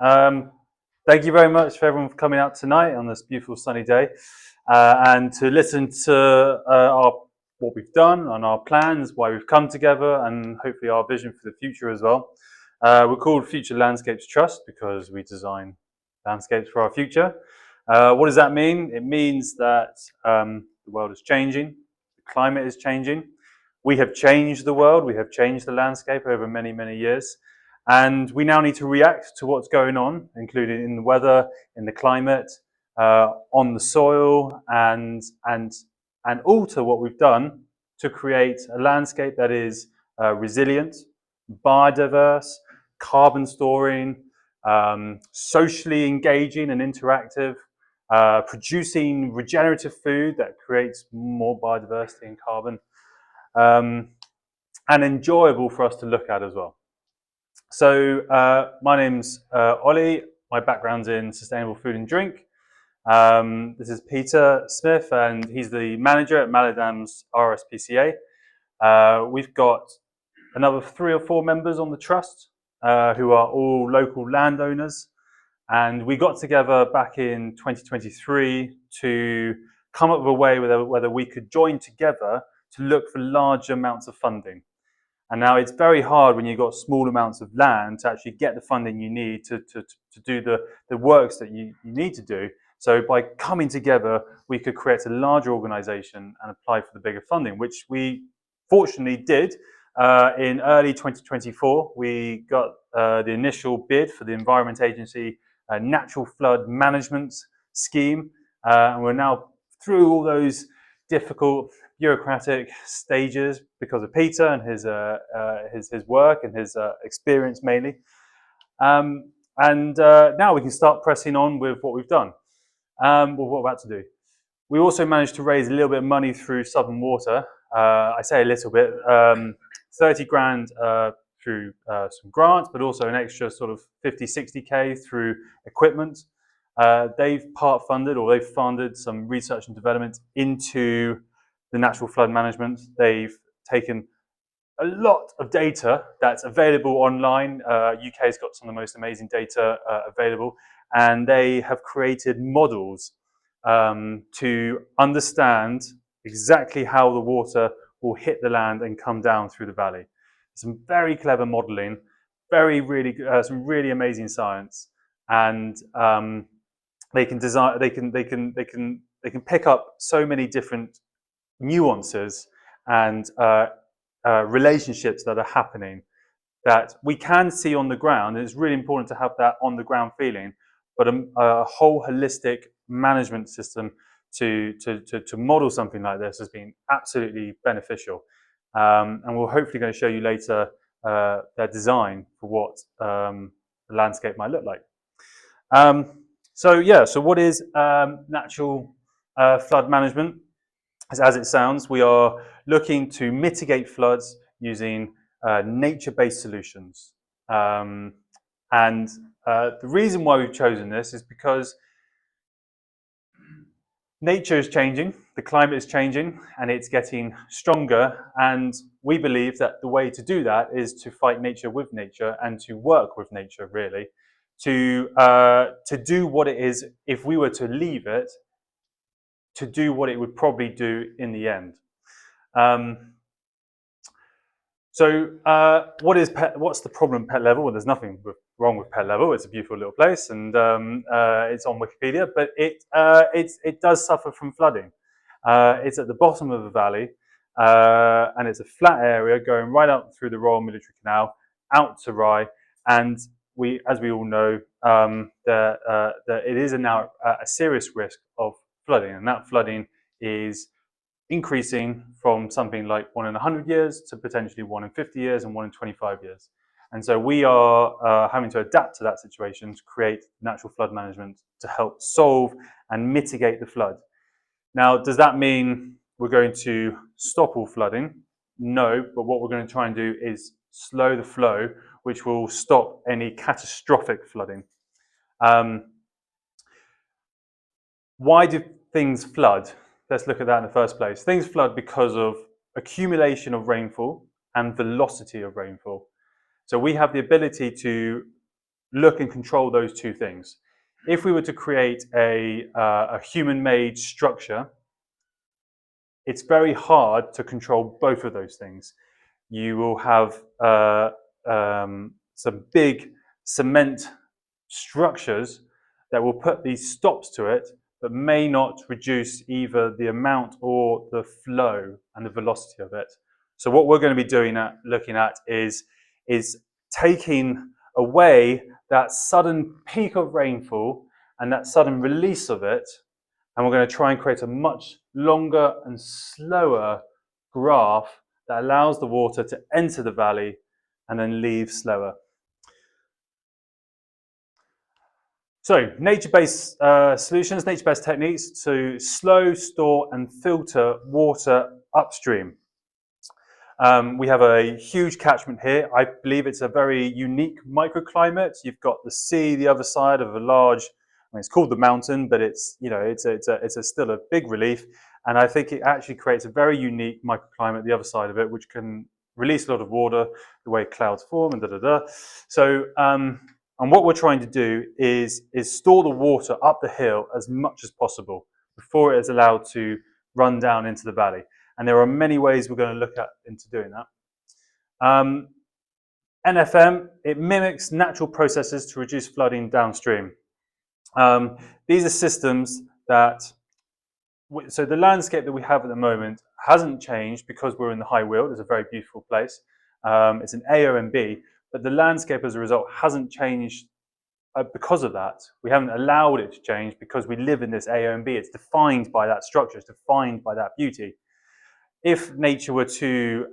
Thank you very much for everyone for coming out tonight on this beautiful sunny day and to listen to what we've done and our plans, why we've come together, and hopefully our vision for the future as well. We're called Future Landscapes Trust because we design landscapes for our future. What does that mean? It means that the world is changing, the climate is changing. We have changed the world, we have changed the landscape over many, many years. And we now need to react to what's going on, including in the weather, in the climate, on the soil, and alter what we've done to create a landscape that is resilient, biodiverse, carbon storing, socially engaging and interactive, producing regenerative food that creates more biodiversity and carbon, and enjoyable for us to look at as well. So my name's Ollie. My background's in sustainable food and drink. This is Peter Smith, and he's the manager at Malladam's RSPCA. We've got another 3 or 4 members on the trust who are all local landowners. And we got together back in 2023 to come up with a way whether we could join together to look for large amounts of funding. And now it's very hard when you've got small amounts of land to actually get the funding you need to do the works that you need to do. So by coming together, we could create a larger organization and apply for the bigger funding, which we fortunately did. In early 2024, we got the initial bid for the Environment Agency Natural Flood Management Scheme. And we're now through all those difficult bureaucratic stages because of Peter and his work and his experience mainly. Now we can start pressing on with what we've done. What we're about to do. We also managed to raise a little bit of money through Southern Water. I say a little bit, 30 grand through some grants, but also an extra sort of 50, 60K through equipment. They've part funded, or they've funded some research and development into the natural flood management. They've taken a lot of data that's available online. UK's got some of the most amazing data available, and they have created models to understand exactly how the water will hit the land and come down through the valley. Some very clever modeling, some really amazing science, and they can design. They can pick up so many different nuances and relationships that are happening that we can see on the ground. And it's really important to have that on the ground feeling, but a whole holistic management system to model something like this has been absolutely beneficial. And we're hopefully going to show you later their design for what the landscape might look like. So what is natural flood management? As it sounds, we are looking to mitigate floods using nature-based solutions. The reason why we've chosen this is because nature is changing, the climate is changing, and it's getting stronger. And we believe that the way to do that is to fight nature with nature and to work with nature, really, to do what it is, if we were to leave it, to do what it would probably do in the end. What's the problem at Pett Level? Well, there's nothing wrong with Pett Level. It's a beautiful little place, and it's on Wikipedia. But it does suffer from flooding. It's at the bottom of the valley, and it's a flat area going right up through the Royal Military Canal out to Rye. And as we all know, that it is now a serious risk of flooding, and that flooding is increasing from something like 1 in 100 years to potentially 1 in 50 years and 1 in 25 years. And so we are having to adapt to that situation to create natural flood management to help solve and mitigate the flood. Now, does that mean we're going to stop all flooding? No, but what we're going to try and do is slow the flow, which will stop any catastrophic flooding. Why do things flood? Let's look at that in the first place. Things flood because of accumulation of rainfall and velocity of rainfall. So we have the ability to look and control those two things. If we were to create a human-made structure, it's very hard to control both of those things. You will have some big cement structures that will put these stops to it, but may not reduce either the amount or the flow and the velocity of it. So what we're going to be looking at is taking away that sudden peak of rainfall and that sudden release of it, and we're going to try and create a much longer and slower graph that allows the water to enter the valley and then leave slower. So nature-based solutions, nature-based techniques to slow, store and filter water upstream. We have a huge catchment here. I believe it's a very unique microclimate. You've got the sea the other side of a large, I mean, it's called the mountain, but it's, you know, it's still a big relief. And I think it actually creates a very unique microclimate the other side of it, which can release a lot of water, the way clouds form and da-da-da. So, and what we're trying to do is store the water up the hill as much as possible before it is allowed to run down into the valley. And there are many ways we're going to look at into doing that. NFM, it mimics natural processes to reduce flooding downstream. These are systems that, so the landscape that we have at the moment hasn't changed because we're in the high weald. It's a very beautiful place. It's an AOMB, but the landscape as a result hasn't changed because of that. We haven't allowed it to change because we live in this AOMB. It's defined by that structure, it's defined by that beauty. If nature were to,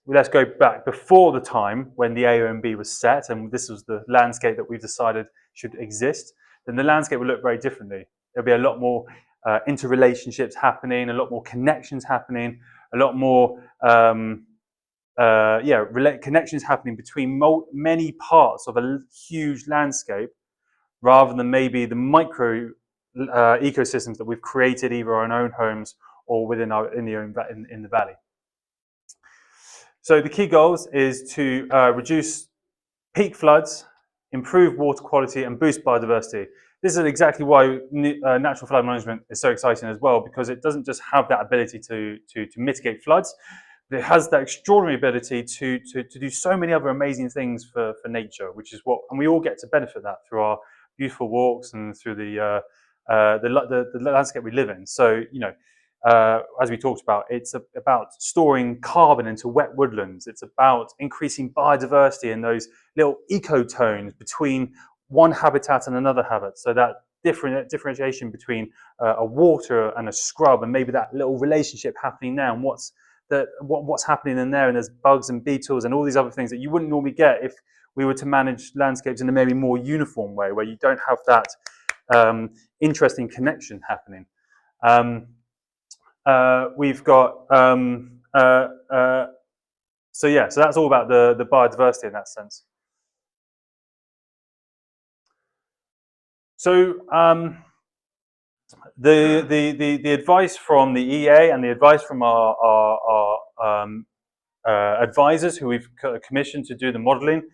let's go back before the time when the AOMB was set and this was the landscape that we've decided should exist, then the landscape would look very differently. There'll be a lot more interrelationships happening, a lot more connections happening, a lot more connections happening between many parts of a huge landscape, rather than maybe the micro ecosystems that we've created either our own homes or within in the valley. So the key goals is to reduce peak floods, improve water quality and boost biodiversity. This is exactly why natural flood management is so exciting as well, because it doesn't just have that ability to mitigate floods, but it has that extraordinary ability to do so many other amazing things for nature, which is what, and we all get to benefit that through our beautiful walks and through the landscape we live in. So, you know, as we talked about, it's about storing carbon into wet woodlands. It's about increasing biodiversity in those little ecotones between one habitat and another habitat. So that differentiation between a water and a scrub, and maybe that little relationship happening now, and what's happening in there, and there's bugs and beetles and all these other things that you wouldn't normally get if we were to manage landscapes in a maybe more uniform way, where you don't have that interesting connection happening. We've got so that's all about the biodiversity in that sense. So the advice from the EA and the advice from our advisors who we've commissioned to do the modelling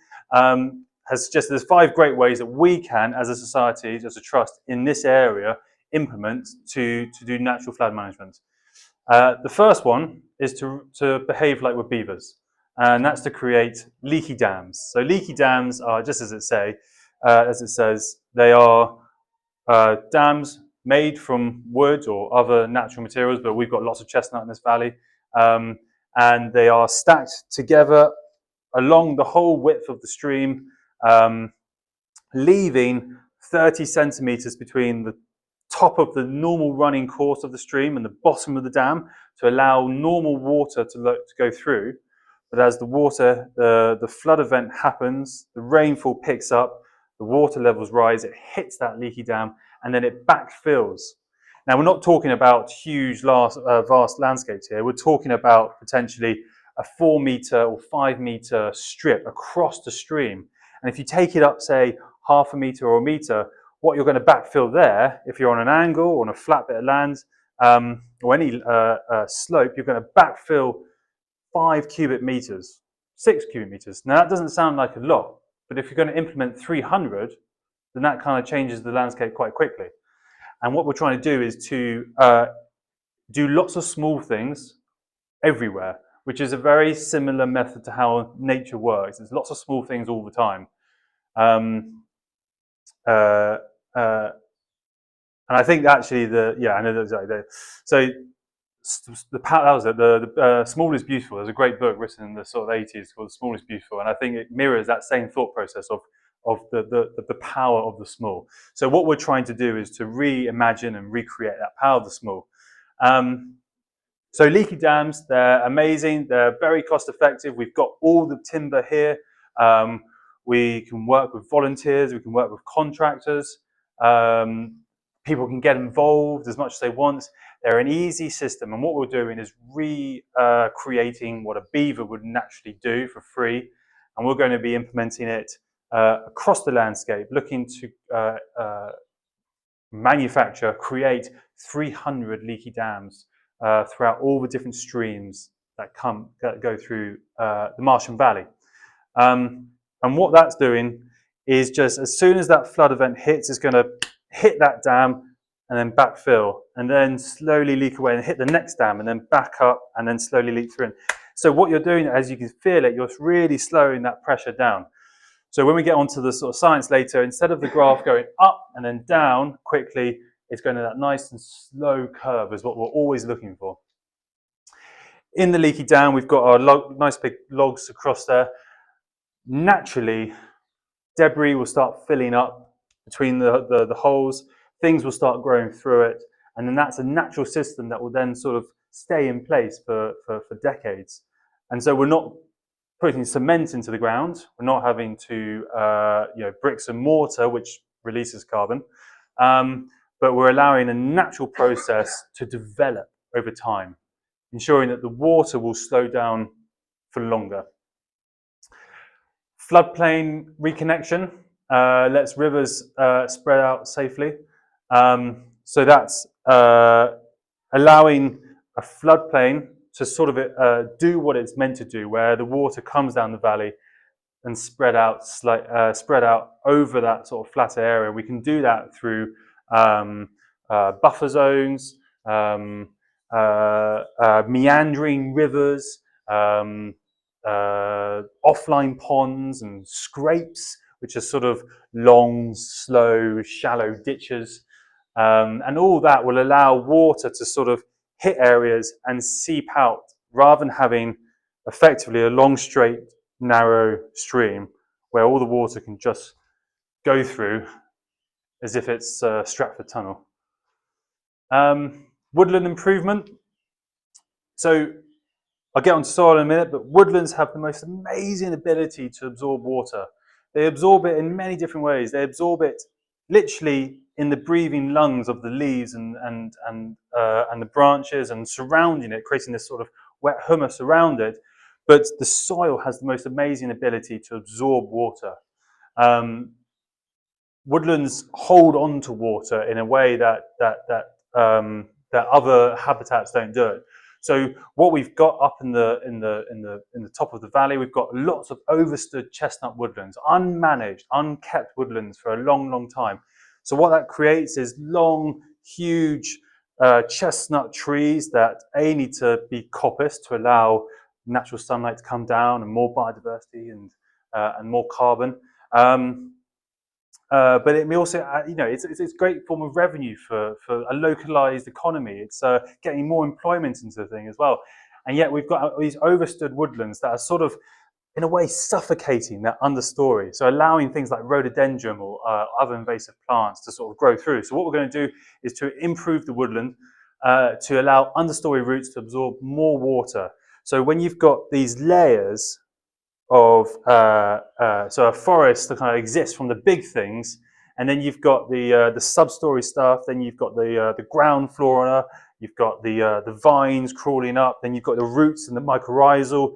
has just, there's 5 great ways that we can, as a society, as a trust in this area, implement to do natural flood management. The first one is to behave like we're beavers, and that's to create leaky dams. So leaky dams are, just as it says, they are dams made from wood or other natural materials, but we've got lots of chestnut in this valley, and they are stacked together along the whole width of the stream, leaving 30 centimeters between the top of the normal running course of the stream and the bottom of the dam to allow normal water to go through. But as the flood event happens, the rainfall picks up, the water levels rise, it hits that leaky dam, and then it backfills. Now, we're not talking about huge, vast landscapes here. We're talking about potentially a 4 meter or 5 meter strip across the stream. And if you take it up, say, half a meter or a meter, what you're going to backfill there, if you're on an angle or on a flat bit of land, or any slope, you're going to backfill 5 cubic meters, 6 cubic meters. Now, that doesn't sound like a lot, But if you're going to implement 300, then that kind of changes the landscape quite quickly. And what we're trying to do is to do lots of small things everywhere, which is a very similar method to how nature works. There's lots of small things all the time. Uh, uh, and I think actually I know so that was it. The Small is Beautiful. There's a great book written in the sort of 80s called Small is Beautiful, and I think it mirrors that same thought process of the power of the small. So what we're trying to do is to reimagine and recreate that power of the small. So leaky dams, they're amazing. They're very cost effective. We've got all the timber here. We can work with volunteers. We can work with contractors. People can get involved as much as they want. They're an easy system. And what we're doing is recreating what a beaver would naturally do for free. And we're going to be implementing it across the landscape, looking to create 300 leaky dams throughout all the different streams that go through the Marsham Valley. And what that's doing is just as soon as that flood event hits, it's going to hit that dam and then backfill, and then slowly leak away and hit the next dam and then back up and then slowly leak through. So what you're doing, as you can feel it, you're really slowing that pressure down. So when we get onto the sort of science later, instead of the graph going up and then down quickly, it's going to that nice and slow curve is what we're always looking for. In the leaky dam, we've got our nice big logs across there. Naturally, debris will start filling up between the holes. Things will start growing through it. And then that's a natural system that will then sort of stay in place for decades. And so we're not putting cement into the ground. We're not having to, bricks and mortar, which releases carbon. But we're allowing a natural process to develop over time, ensuring that the water will slow down for longer. Floodplain reconnection lets rivers spread out safely. So that's allowing a floodplain to sort of do what it's meant to do, where the water comes down the valley and spread out over that sort of flatter area. We can do that through buffer zones, meandering rivers, offline ponds and scrapes, which are sort of long, slow, shallow ditches. And all that will allow water to sort of hit areas and seep out, rather than having effectively a long, straight, narrow stream where all the water can just go through as if it's Stratford Tunnel. Woodland improvement. So I'll get onto soil in a minute, but woodlands have the most amazing ability to absorb water. They absorb it in many different ways. They absorb it literally in the breathing lungs of the leaves and the branches and surrounding it, creating this sort of wet humus around it. But the soil has the most amazing ability to absorb water. Woodlands hold on to water in a way that other habitats don't do it. So what we've got up in the top of the valley, we've got lots of overstood chestnut woodlands, unmanaged, unkept woodlands for a long, long time. So what that creates is long, huge chestnut trees that need to be coppiced to allow natural sunlight to come down and more biodiversity and more carbon. But it may also, it's a great form of revenue for a localized economy. It's getting more employment into the thing as well. And yet we've got these overstood woodlands that are sort of, in a way, suffocating that understory. So allowing things like rhododendron or other invasive plants to sort of grow through. So what we're going to do is to improve the woodland to allow understory roots to absorb more water. So when you've got these layers of so a forest that kind of exists from the big things, and then you've got the substory stuff, then you've got the ground flora, you've got the vines crawling up, then you've got the roots and the mycorrhizal.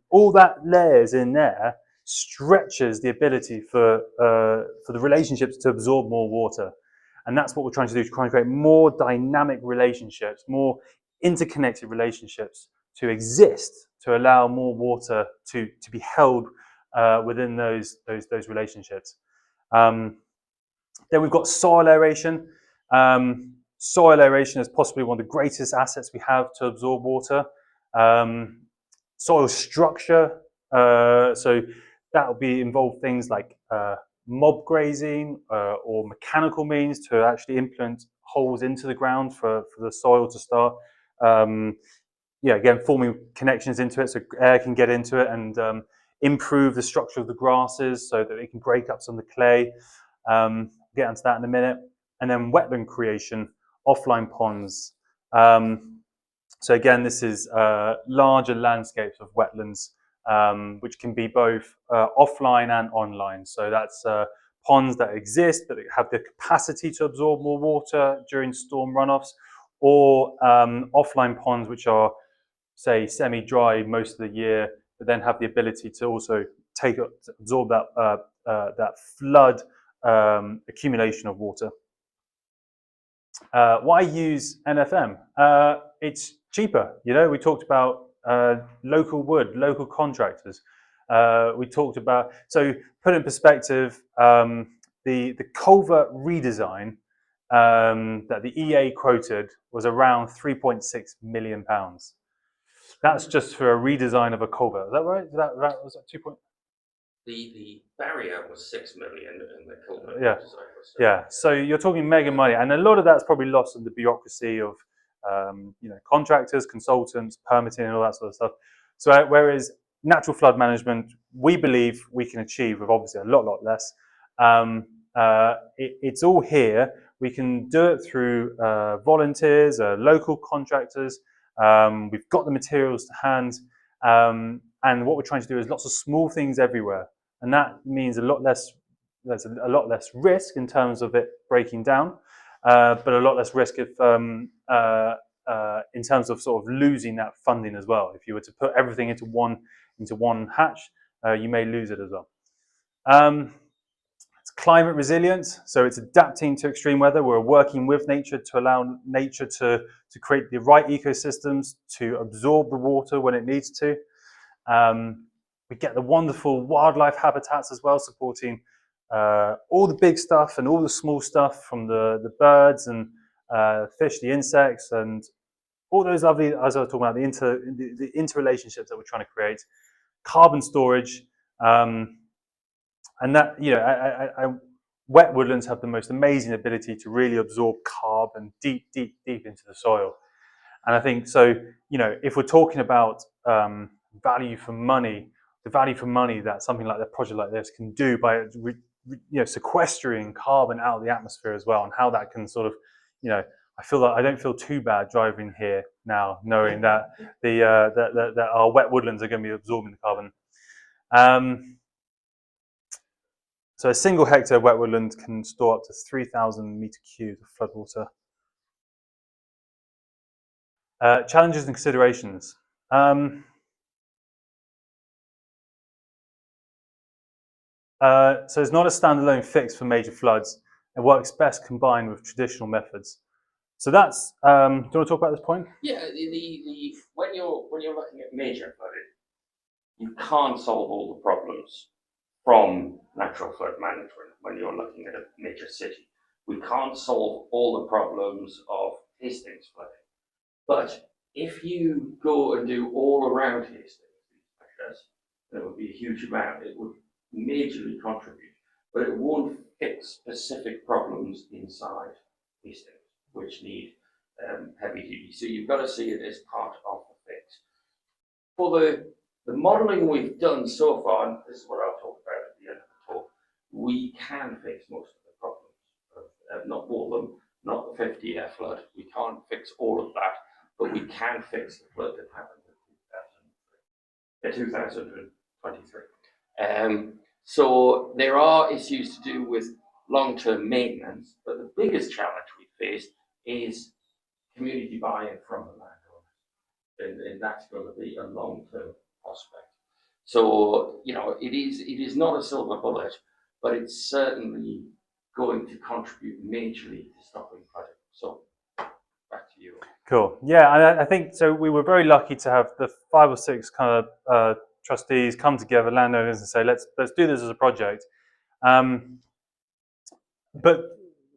All that layers in there stretches the ability for the relationships to absorb more water, and that's what we're trying to do, to try and create more dynamic relationships, more interconnected relationships to exist, to allow more water to be held within those relationships. Then we've got soil aeration. Soil aeration is possibly one of the greatest assets we have to absorb water. Soil structure, so that will involve things like mob grazing or mechanical means to actually implement holes into the ground for the soil to start. Yeah, again, forming connections into it so air can get into it and improve the structure of the grasses so that it can break up some of the clay. Get onto that in a minute. And then wetland creation, offline ponds. So again, this is larger landscapes of wetlands, which can be both offline and online. So that's ponds that exist but have the capacity to absorb more water during storm runoffs, or offline ponds which are, say, semi-dry most of the year, but then have the ability to also absorb that flood accumulation of water. Why use NFM? It's cheaper. You know, we talked about local wood, local contractors. We talked about, so put in perspective, the culvert redesign that the EA quoted was around £3.6 million. That's just for a redesign of a culvert. Is that right? That was that 2. The barrier was 6 million and the culvert Yeah. design was 7 Yeah. So you're talking mega money, and a lot of that's probably lost in the bureaucracy of contractors, consultants, permitting, and all that sort of stuff. So whereas natural flood management, we believe we can achieve with obviously a lot less. It's all here. We can do it through volunteers, local contractors. We've got the materials to hand, and what we're trying to do is lots of small things everywhere, and that means a lot less. There's a lot less risk in terms of it breaking down, but a lot less risk if, in terms of sort of losing that funding as well. If you were to put everything into one hatch, you may lose it as well. It's climate resilience, so it's adapting to extreme weather. We're working with nature to allow nature to create the right ecosystems to absorb the water when it needs to. We get the wonderful wildlife habitats as well, supporting all the big stuff and all the small stuff, from the birds and fish, the insects, and all those lovely, as I was talking about, the interrelationships that we're trying to create. Carbon storage, and that, wet woodlands have the most amazing ability to really absorb carbon deep into the soil. And I think so, if we're talking about value for money, the value for money that something like a project like this can do by sequestering carbon out of the atmosphere as well, and how that can sort of, I feel like I don't feel too bad driving here now, knowing that that our wet woodlands are going to be absorbing the carbon. So a single hectare wet woodland can store up to 3,000 meter cubes of floodwater. Challenges and considerations. So it's not a standalone fix for major floods. It works best combined with traditional methods. So that's. Do you want to talk about this point? Yeah, when you're looking at major flooding, you can't solve all the problems from natural flood management. When you're looking at a major city, we can't solve all the problems of Hastings flooding. But if you go and do all around Hastings, there would be a huge amount. It would majorly contribute, but it won't fix specific problems inside Hastings, which need heavy duty. So you've got to see it as part of the fix. For the modelling we've done so far, and this is what I'll talk about at the end of the talk, we can fix most of the problems. Not all of them, not the 50-year flood. We can't fix all of that, but we can fix the flood that happened in 2023. So there are issues to do with long-term maintenance, but the biggest challenge we face is community buy-in from the landowners, and that's going to be a long-term prospect. So it is not a silver bullet, but it's certainly going to contribute majorly to stopping flooding. So back to you. Cool. Yeah, I think so. We were very lucky to have the 5 or 6 kind of trustees come together, landowners, and say, let's do this as a project. But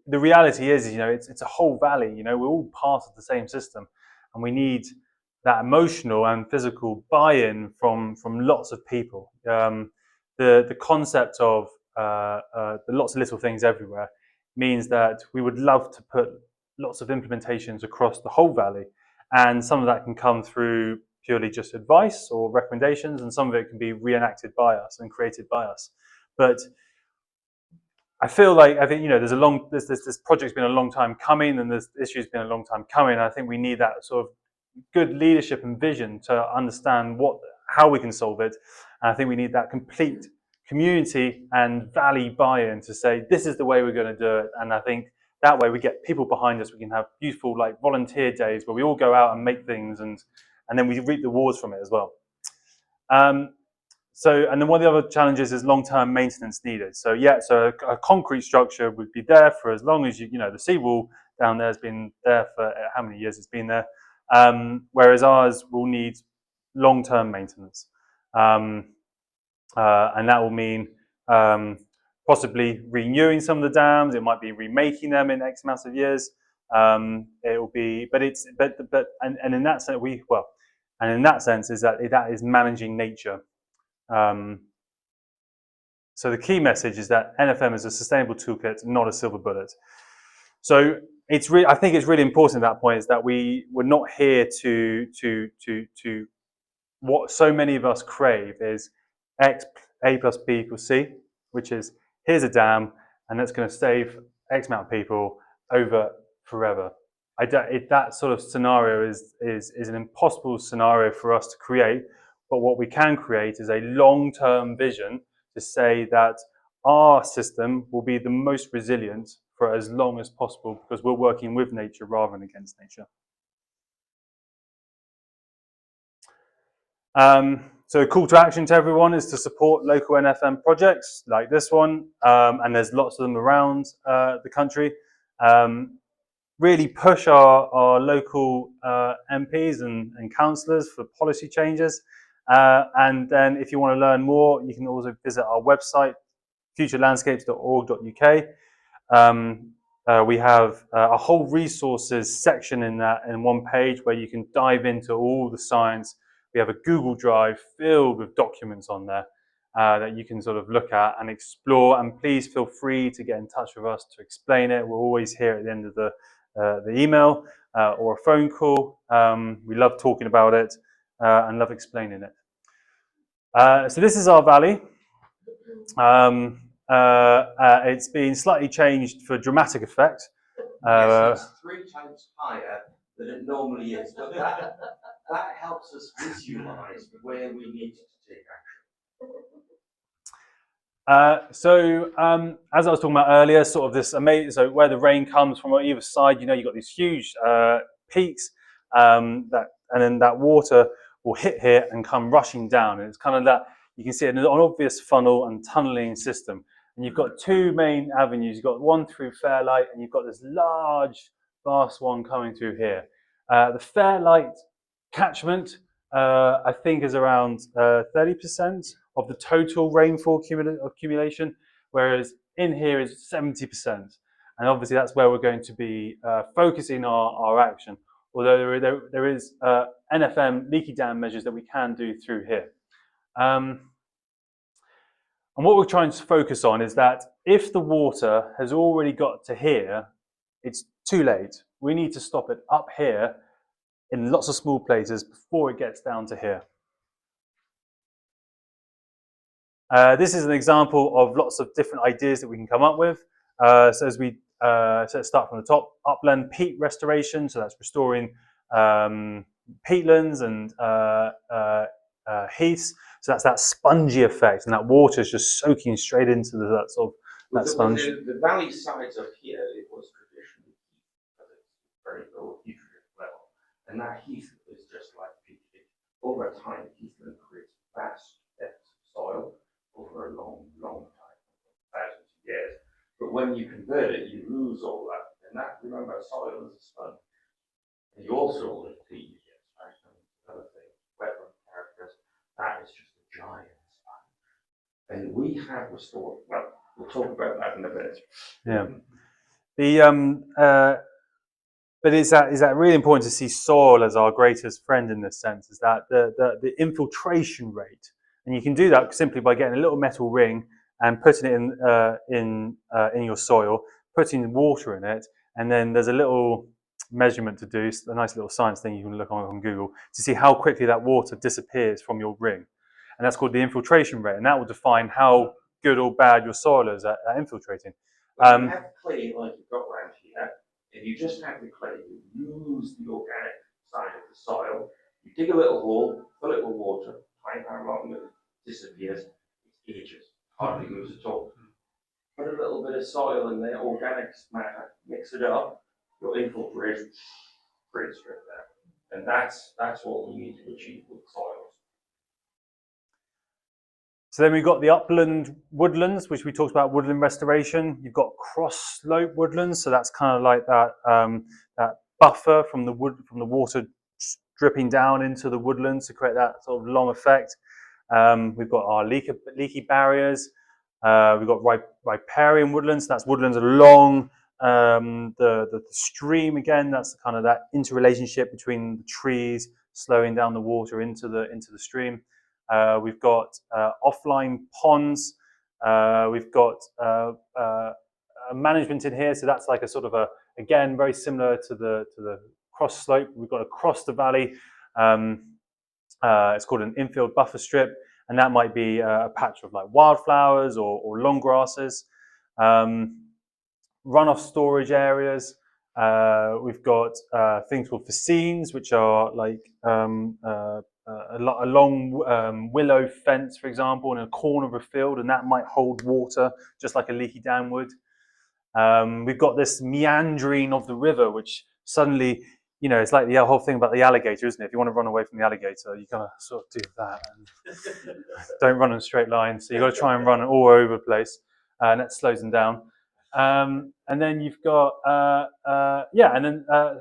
the reality is, it's a whole valley. We're all part of the same system, and we need that emotional and physical buy-in from lots of people. The concept of the lots of little things everywhere means that we would love to put lots of implementations across the whole valley, and some of that can come through purely just advice or recommendations, and some of it can be reenacted by us and created by us. But I think this project's been a long time coming, and this issue's been a long time coming. And I think we need that sort of good leadership and vision to understand how we can solve it. And I think we need that complete community and valley buy-in to say this is the way we're going to do it. And I think that way we get people behind us. We can have beautiful volunteer days where we all go out and make things, and then we reap the rewards from it as well. And then one of the other challenges is long-term maintenance needed. So a concrete structure would be there for as long as the seawall down there has been there for how many years it's been there, whereas ours will need long-term maintenance, and that will mean possibly renewing some of the dams. It might be remaking them in X amount of years. It will be, and in that sense, is that is managing nature. So the key message is that NFM is a sustainable toolkit, not a silver bullet. So I think it's really important at that point is that we're not here to what so many of us crave is A plus B equals C, which is here's a dam and that's going to save X amount of people over forever. That sort of scenario is an impossible scenario for us to create. But what we can create is a long-term vision to say that our system will be the most resilient for as long as possible because we're working with nature rather than against nature. So a call to action to everyone is to support local NFM projects like this one, and there's lots of them around the country. Really push our local MPs and councillors for policy changes. And then if you want to learn more, you can also visit our website, futurelandscapes.org.uk. We have a whole resources section in one page where you can dive into all the science. We have a Google Drive filled with documents on there that you can sort of look at and explore. And please feel free to get in touch with us to explain it. We're always here at the end of the email or a phone call. We love talking about it and love explaining it. So this is our valley. It's been slightly changed for dramatic effect. Yes, it's 3 times higher than it normally is, but that helps us visualize where we need to take action. As I was talking about earlier, sort of this amazing, so where the rain comes from on either side, you've got these huge peaks, and then that water will hit here and come rushing down. And it's kind of that, you can see an obvious funnel and tunneling system. And you've got 2 main avenues. You've got one through Fairlight, and you've got this large, vast one coming through here. The Fairlight catchment, I think, is around 30% of the total rainfall accumulation, whereas in here is 70%. And obviously that's where we're going to be focusing our action, although there is NFM leaky dam measures that we can do through here. And what we're trying to focus on is that if the water has already got to here, it's too late. We need to stop it up here in lots of small places before it gets down to here. This is an example of lots of different ideas that we can come up with. So as we let's start from the top, upland peat restoration. So that's restoring peatlands and heaths. So that's that spongy effect, and that water is just soaking straight into that sort of that sponge. The valley sides up here, it was traditionally heath, because it's very low nutrient level, and that heath is just like peat. Over time, heathland creates vast depths of soil over a long time, thousands of years. But when you convert it, you lose all that, and that, remember, soil is a sponge. And you also lose peat, right? Another thing, wetland characters. That is just a and we have restored. Well, we'll talk about that in a bit. Yeah. But is that really important to see soil as our greatest friend in this sense? Is that the infiltration rate, and you can do that simply by getting a little metal ring and putting it in your soil, putting water in it, and then there's a little measurement to do, a nice little science thing you can look on Google to see how quickly that water disappears from your ring, and that's called the infiltration rate, and that will define how good or bad your soil is at infiltrating. When you have clay like you've got around here, if you just have the clay, you use the organic side of the soil. You dig a little hole, fill it with water, time how long it disappears, it ages, hardly moves at all. Put a little bit of soil in there, organic matter, mix it up, you'll infiltrate pretty straight there. And that's what we need to achieve with soils. So then we've got the upland woodlands, which we talked about woodland restoration. You've got cross slope woodlands, so that's kind of like that that buffer from the water dripping down into the woodlands to create that sort of long effect. We've got our leaky barriers. We've got riparian woodlands. That's woodlands along the stream again. That's kind of that interrelationship between the trees slowing down the water into the stream. We've got offline ponds. We've got management in here, so that's like a sort of again very similar to the cross slope. We've got across the valley. It's called an infield buffer strip, and that might be a patch of like wildflowers or long grasses. Runoff storage areas. We've got things called fascines, which are like a long willow fence, for example, in a corner of a field, and that might hold water just like a leaky dam would. We've got this meandering of the river, which suddenly, it's like the whole thing about the alligator, isn't it? If you want to run away from the alligator, you kind of sort of do that and don't run in a straight line. So you've got to try and run all over the place, and that slows them down. And then you've got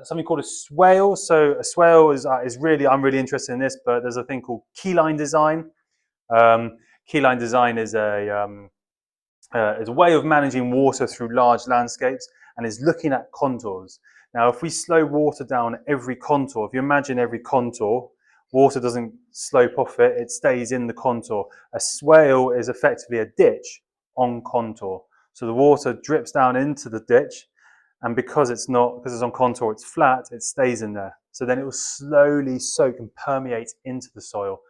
something called a swale. So a swale is really, I'm really interested in this, but there's a thing called keyline design. Keyline design is a way of managing water through large landscapes and is looking at contours. Now, if we slow water down every contour, if you imagine every contour, water doesn't slope off it, it stays in the contour. A swale is effectively a ditch on contour. So the water drips down into the ditch, and because it's on contour, it's flat, it stays in there. So then it will slowly soak and permeate into the soil.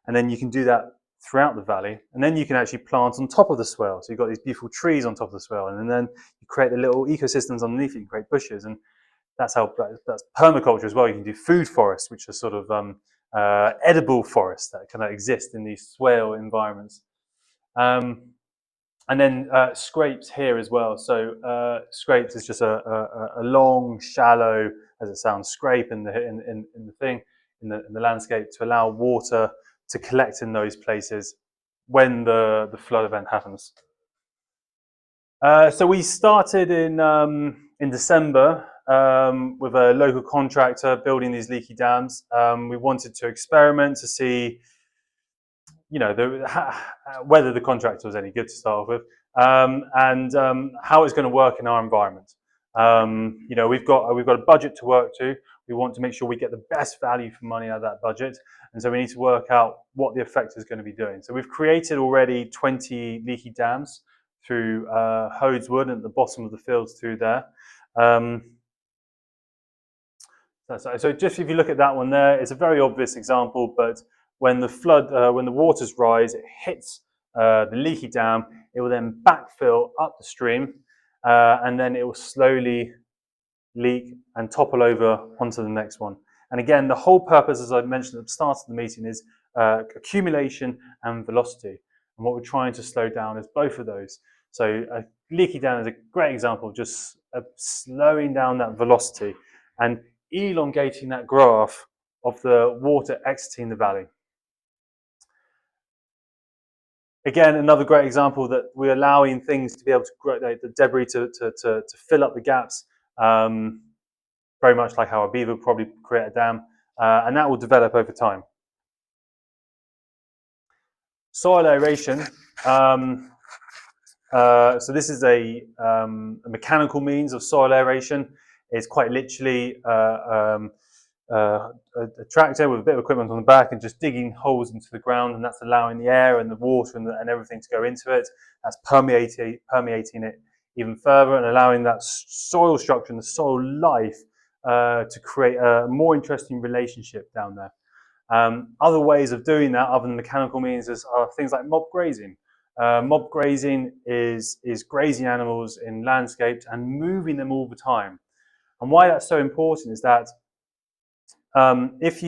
And then you can do that throughout the valley. And then you can actually plant on top of the swale. So you've got these beautiful trees on top of the swale. And then you create the little ecosystems underneath it, you create bushes. And that's permaculture as well. You can do food forests, which are sort of edible forests that kind of exist in these swale environments. And then scrapes here as well. So scrapes is just a long, shallow, as it sounds, scrape in the landscape to allow water to collect in those places when the flood event happens. So we started in December with a local contractor building these leaky dams. We wanted to experiment to see whether the contractor was any good to start with, and how it's going to work in our environment. We've got a budget to work to. We want to make sure we get the best value for money out of that budget, and so we need to work out what the effect is going to be doing. So we've created already 20 leaky dams through Hodeswood at the bottom of the fields through there. So just if you look at that one there, it's a very obvious example, but when the waters rise, it hits the leaky dam, it will then backfill up the stream, and then it will slowly leak and topple over onto the next one. And again, the whole purpose, as I mentioned at the start of the meeting, is accumulation and velocity. And what we're trying to slow down is both of those. So a leaky dam is a great example of just slowing down that velocity and elongating that graph of the water exiting the valley. Again, another great example that we're allowing things to be able to grow, the debris to fill up the gaps, very much like how a beaver would probably create a dam, and that will develop over time. Soil aeration So this is a mechanical means of soil aeration. It's quite literally a tractor with a bit of equipment on the back and just digging holes into the ground, and that's allowing the air and the water and everything to go into it. That's permeating it even further and allowing that soil structure and the soil life to create a more interesting relationship down there. Other ways of doing that, other than mechanical means, are things like mob grazing. Mob grazing is grazing animals in landscapes and moving them all the time. And why that's so important is that if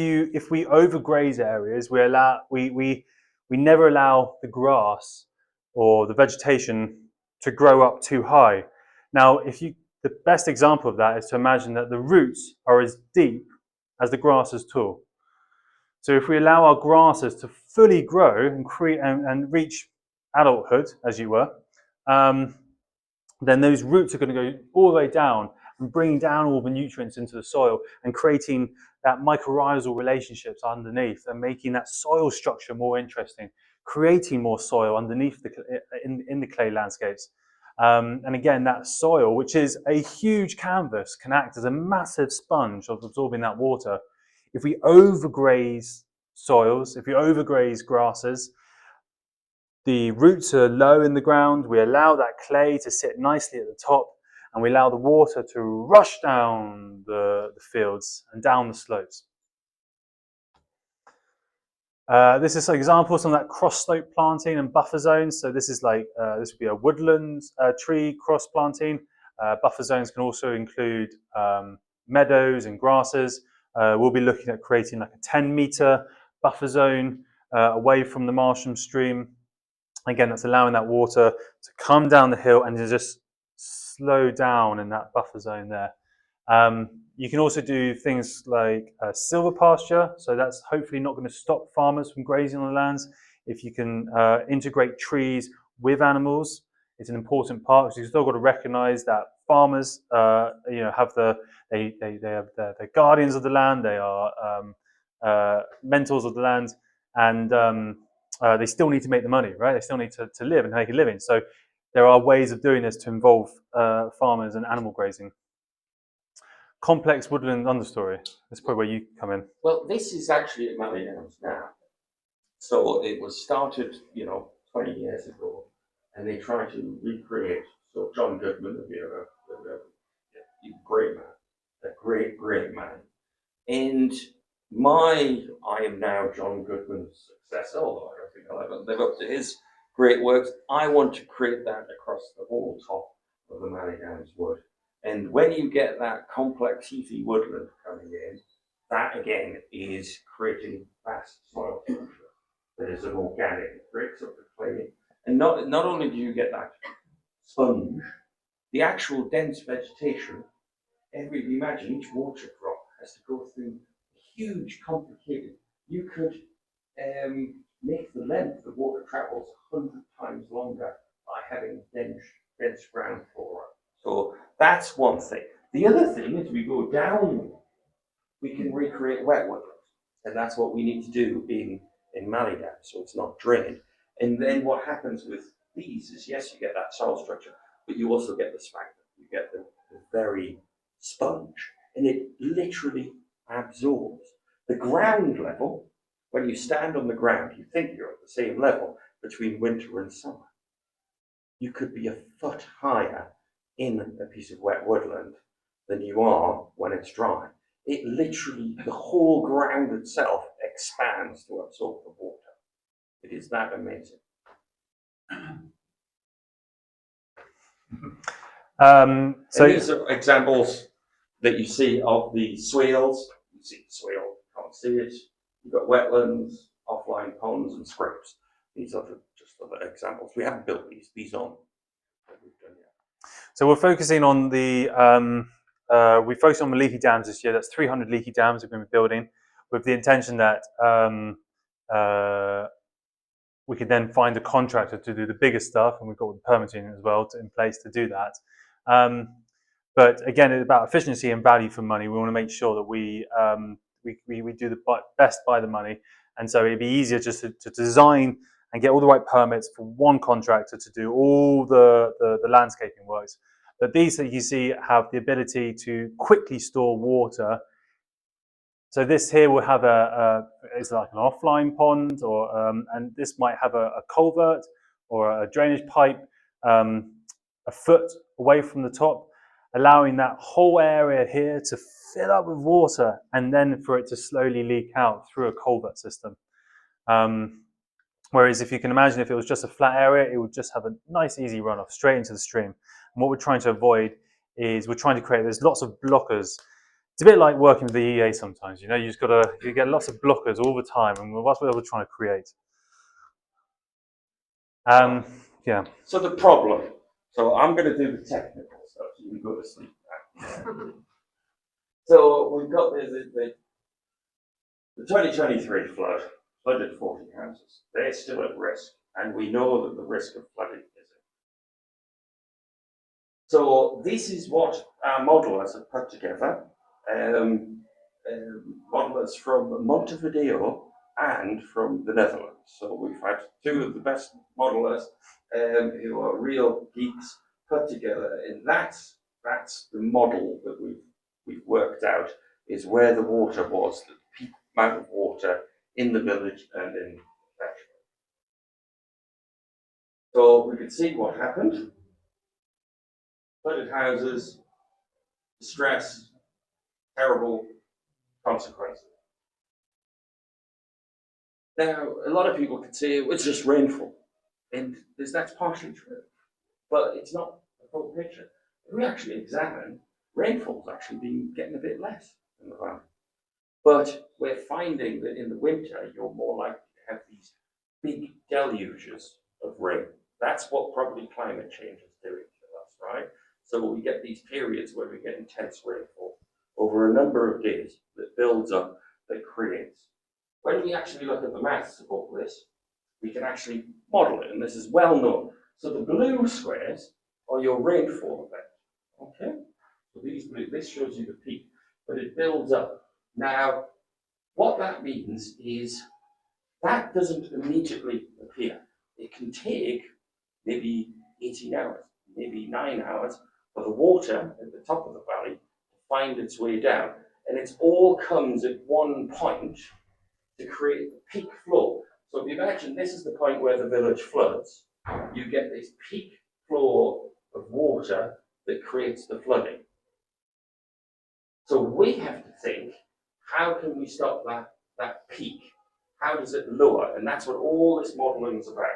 we overgraze areas, we never allow the grass or the vegetation to grow up too high. Now, the best example of that is to imagine that the roots are as deep as the grass is tall. So if we allow our grasses to fully grow and reach adulthood, as you were, then those roots are going to go all the way down and bringing down all the nutrients into the soil and creating that mycorrhizal relationships underneath and making that soil structure more interesting, creating more soil underneath in the clay landscapes. And again, that soil, which is a huge canvas, can act as a massive sponge of absorbing that water. If we overgraze soils, if we overgraze grasses, the roots are low in the ground, we allow that clay to sit nicely at the top, and we allow the water to rush down the fields and down the slopes. This is some examples of that cross-slope planting and buffer zones. So this is this would be a woodland tree cross planting. Buffer zones can also include meadows and grasses. We'll be looking at creating like a 10-meter buffer zone away from the Marsham stream. Again, that's allowing that water to come down the hill and to just slow down in that buffer zone there. You can also do things like silver pasture, so that's hopefully not going to stop farmers from grazing on the lands. If you can integrate trees with animals, it's an important part, because you've still got to recognise that farmers, have they have they're guardians of the land, they are mentors of the land, and they still need to make the money, right? They still need to live and make a living. So there are ways of doing this to involve farmers and animal grazing. Complex woodland understory. That's probably where you come in. Well, this is actually at Mallee Downs now. So it was started, 20 years ago, and they tried to recreate. So John Goodman, if you ever, he's a great man, a great, great man. And I am now John Goodman's successor, although I don't think I'll ever live up to his great works. I want to create that across the whole top of the Mallee Downs wood. And when you get that complex heathy woodland coming in, that again is creating vast soil structure that is an organic, it breaks up the clay. And not only do you get that sponge, the actual dense vegetation, imagine each water drop has to go through huge, complicated. You could make the length of water travels 100 times longer by having dense ground flora. So that's one thing. The other thing is we go down, we can recreate wet woodlands. And that's what we need to do in Mallee Downs, so it's not drained. And then what happens with these is, yes, you get that soil structure, but you also get the sphagnum. You get the very sponge, and it literally absorbs. The ground level, when you stand on the ground, you think you're at the same level between winter and summer. You could be a foot higher in a piece of wet woodland than you are when it's dry. It literally, the whole ground itself expands to absorb the water. It is that amazing. So these are examples that you see of the swales. You see the swale, you can't see it. You've got wetlands, offline ponds, and scrapes. These are just other examples. We haven't built these on. So we're focusing on the leaky dams this year. That's 300 leaky dams we're going to be building, with the intention that we could then find a contractor to do the bigger stuff, and we've got the permitting as well in place to do that. But again, it's about efficiency and value for money. We want to make sure that we do the best by the money, and so it'd be easier just to design and get all the right permits for one contractor to do all the landscaping works. But these that you see have the ability to quickly store water. So this here will have it's like an offline pond, or and this might have a culvert or a drainage pipe a foot away from the top, allowing that whole area here to fill up with water and then for it to slowly leak out through a culvert system. Whereas if you can imagine, if it was just a flat area, it would just have a nice easy runoff straight into the stream. And what we're trying to avoid is we're trying to create, there's lots of blockers. It's a bit like working with the EA sometimes, you know, you get lots of blockers all the time, and that's what we're trying to create. Yeah. So the problem, so I'm going to do the technical stuff, so you can go to sleep now. So we've got the 2023 flood, flooded 40 houses. They're still at risk, and we know that the risk of flooding is it. So this is what our modelers have put together. Modelers from Montevideo and from the Netherlands. So we've had two of the best modelers who are real geeks put together, and that's the model that we've worked out is where the water was, the peak amount of water in the village and in catchment. So we could see what happened. Flooded houses, distress, terrible consequences. Now, a lot of people could say it's just rainfall, and that's partially true, but it's not the full picture. If we actually examine, rainfall's actually been getting a bit less in the valley. But we're finding that in the winter, you're more likely to have these big deluges of rain. That's what probably climate change is doing to us, right? So we get these periods where we get intense rainfall over a number of days that builds up, that creates. When we actually look at the maths of all this, we can actually model it, and this is well known. So the blue squares are your rainfall event, okay? So this shows you the peak, but it builds up. Now, what that means is that doesn't immediately appear. It can take maybe 18 hours, maybe 9 hours for the water at the top of the valley to find its way down. And it all comes at one point to create the peak flow. So if you imagine this is the point where the village floods, you get this peak flow of water that creates the flooding. So we have to think, how can we stop that peak? How does it lower? And that's what all this modeling is about.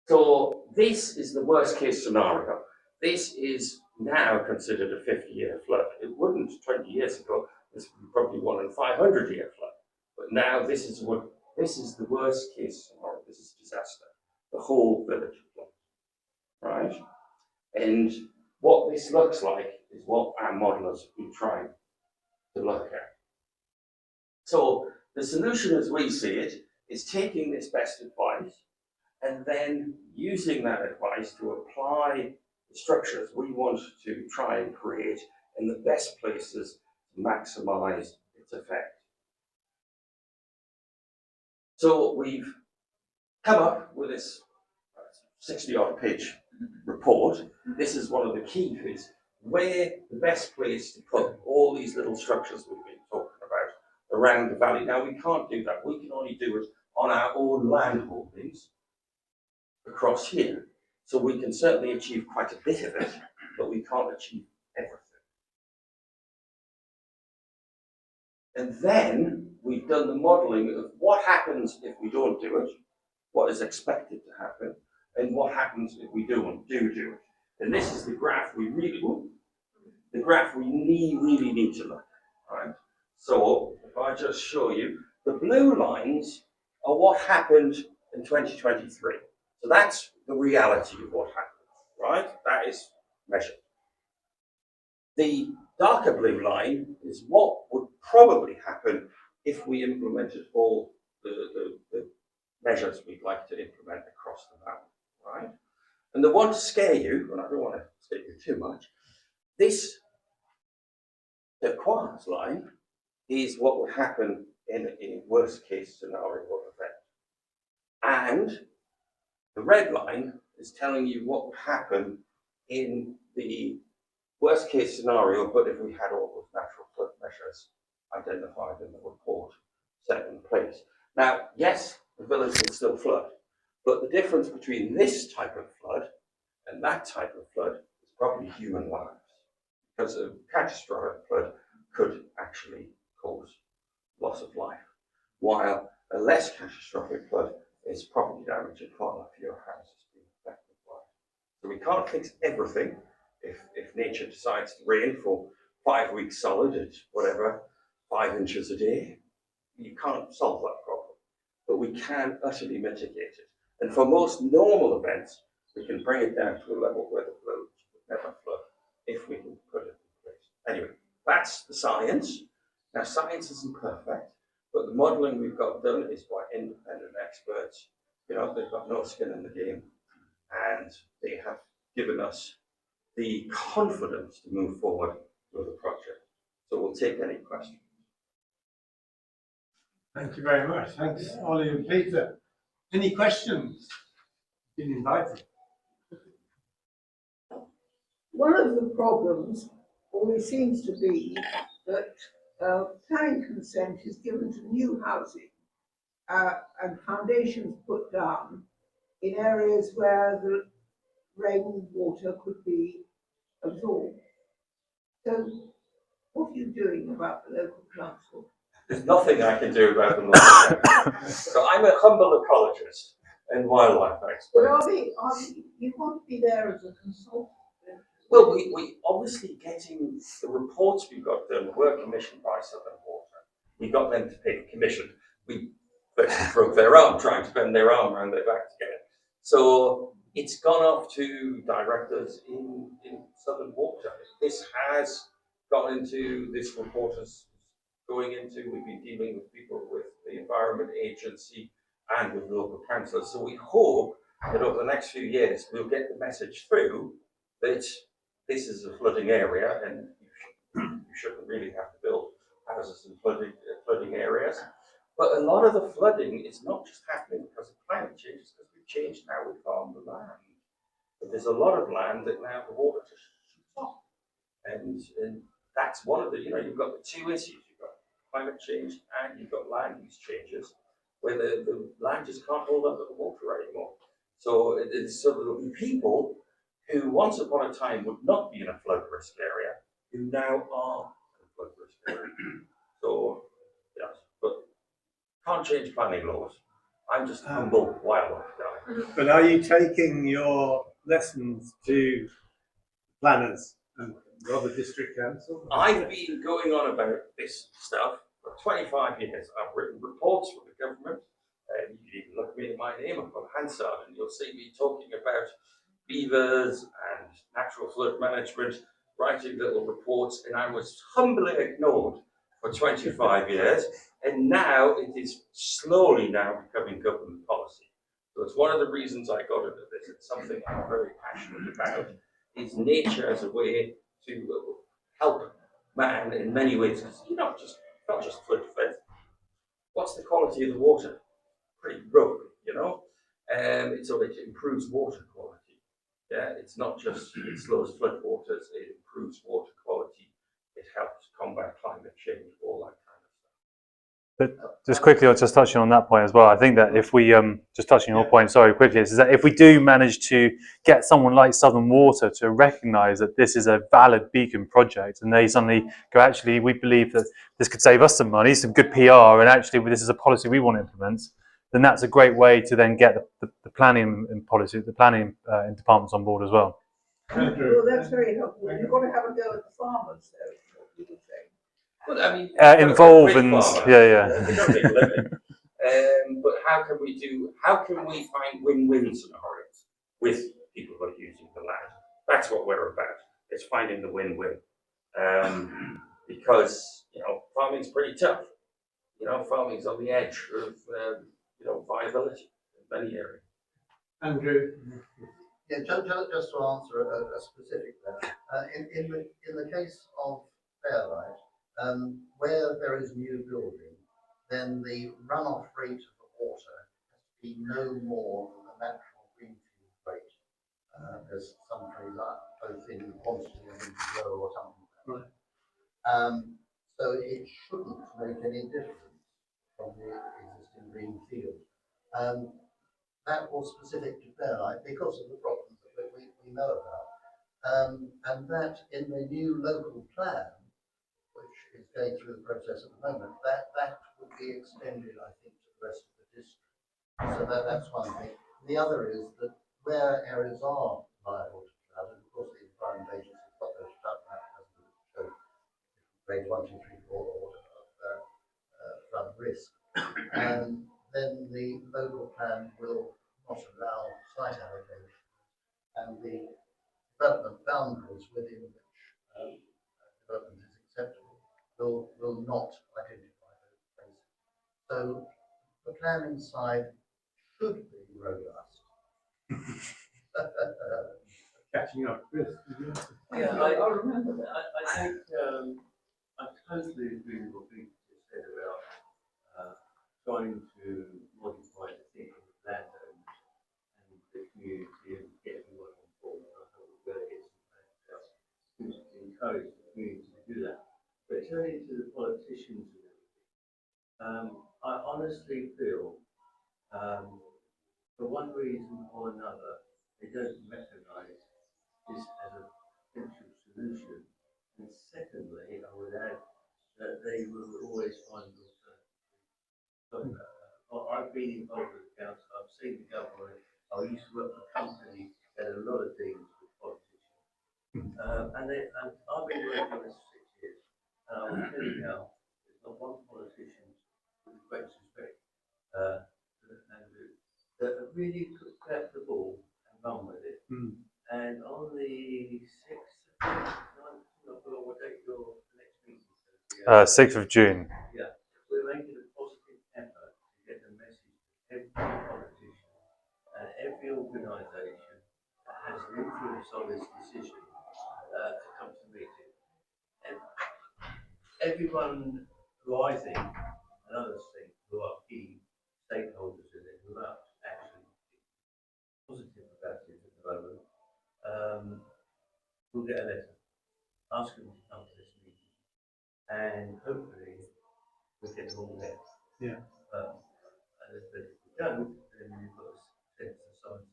So this is the worst case scenario. This is now considered a 50-year flood. It wouldn't 20 years ago. This would be probably 1 in 500-year flood. But now this is the worst case scenario. This is disaster. The whole village floods, right? And what this looks like is what our modelers have been trying to look at. So the solution as we see it is taking this best advice and then using that advice to apply the structures we want to try and create in the best places to maximize its effect. So we've come up with this 60-odd page report. This is one of the key things, where the best place to put all these little structures we've been talking about around the valley. Now, we can't do that. We can only do it on our own land holdings across here. So we can certainly achieve quite a bit of it, but we can't achieve everything. And then we've done the modeling of what happens if we don't do it, what is expected to happen, and what happens if we do it. And this is the graph we really need to look at, right? So if I just show you, the blue lines are what happened in 2023. So that's the reality of what happened, right? That is measured. The darker blue line is what would probably happen if we implemented all the measures we'd like to implement across the valley, right? And the one to scare you, and I don't want to scare you too much, this turquoise line is what would happen in a worst case scenario of event. And the red line is telling you what would happen in the worst case scenario, but if we had all those natural flood measures identified in the report set in place. Now, yes, the village will still flood, but the difference between this type of flood and that type of flood is probably human lives, because a catastrophic flood could actually cause loss of life, while a less catastrophic flood is property damage and quite a few houses being affected by it. So we can't fix everything. If nature decides to rain for 5 weeks solid at whatever, 5 inches a day, you can't solve that problem. But we can utterly mitigate it. And for most normal events, we can bring it down to a level where the village would never flood if we can put it in place. Anyway, that's the science. Now, science isn't perfect, but the modelling we've got done is by independent experts. You know, they've got no skin in the game, and they have given us the confidence to move forward with the project. So we'll take any questions. Thank you very much. Thanks, Ollie and Peter. Any questions? Been invited. One of the problems always seems to be that planning consent is given to new housing and foundations put down in areas where the rainwater could be absorbed. So what are you doing about the local council? There's nothing I can do about the local. So I'm a humble ecologist and wildlife But expert. you want to be there as a consultant? Well, we obviously getting the reports we've got done were commissioned by Southern Water. We got them to pay the commission. We basically broke their arm trying to bend their arm around their back to get it. So it's gone off to directors in Southern Water. This has gone into this report is going into. We've been dealing with people with the Environment Agency and with local councillors. So we hope that over the next few years we'll get the message through that this is a flooding area and you shouldn't really have to build houses in flooding areas. But a lot of the flooding is not just happening because of climate change, it's because we've changed how we farm the land. But there's a lot of land that now the water just shoots off. And that's one of the, you've got the two issues. You've got climate change and you've got land use changes where the land just can't hold up to the water anymore. So there'll be people who once upon a time would not be in a flood risk area, who now are in a flood risk area. So, yes, but can't change planning laws. I'm just a humble wildlife guy. But are you taking your lessons to planners and other district council? I've been going on about this stuff for 25 years. I've written reports for the government. You can even look me in my name, I've got Hansard, and you'll see me talking about beavers and natural flood management, writing little reports, and I was humbly ignored for 25 years, and now it is slowly now becoming government policy. So it's one of the reasons I got into this. It's something I'm very passionate about, is nature as a way to help man in many ways, because you're not just flood fed. What's the quality of the water? Pretty rough, so it improves water quality. Yeah, it's not just, it slows flood waters, it improves water quality, it helps combat climate change, all that kind of stuff. But just quickly, just touching on that point as well, I think that if we, just touching on your point, sorry, quickly, is that if we do manage to get someone like Southern Water to recognise that this is a valid beacon project, and they suddenly go, actually, we believe that this could save us some money, some good PR, and actually this is a policy we want to implement, then that's a great way to then get the planning and policy, the planning departments on board as well. Well, that's very helpful. You've got to have a go at the farmers, though, what you were saying. Well, I mean, Involve and we don't make a living. But how can we find win-win scenarios with people who are using the land? That's what we're about. It's finding the win-win. Because farming's pretty tough. Farming's on the edge of viability in many areas. Andrew. Yeah, just to answer a specific there. In the case of Fairlight, where there is new building, then the runoff rate of the water has to be no more than the natural greenfield rate, as some trees are, both in quantity and in flow or something like that. So it shouldn't make any difference from the existing green field. That was specific to Fairlight because of the problems that we know about. And that in the new local plan, which is going through the process at the moment, that would be extended, I think, to the rest of the district. So that's one thing. The other is that where areas are liable to flood, and of course the Environment Agency has got those flood maps as we showed, grade 1, 2, 3, 4 order of flood risk. Then the local plan will not allow site allocation, and the development boundaries within which development is acceptable will not identify those places. So the planning side should be robust. Catching up, Chris. Yeah, I remember that. I think I totally agree with what Pete just said about trying to modify the thinking of landowners and the community and get everyone on board. I hope we're going to get some plans out to encourage the community to do that. But turning to the politicians and everything, I honestly feel for one reason or another, they don't recognise this as a potential solution. And secondly, I would add that they will always find alternatives. I've been involved with the council, I've seen the government, I used to work for a company that had a lot of dealings with politicians. And I've been working on this for 6 years, and I will tell you now, there's not one politician, with the greatest respect, that really could grab the ball and run with it. And on the 6th of June, what date your next meeting? 6th of June. Yeah, we're making a positive effort to get the message to every politician and every organisation that has an influence on this decision to come to the meeting. And everyone who I think, and others think, who are key stakeholders in it, who are actually positive about it at the moment, will get a letter asking them to come to this meeting. And hopefully we'll get them all there. Yeah. And if we don't, then we've got to send some signs.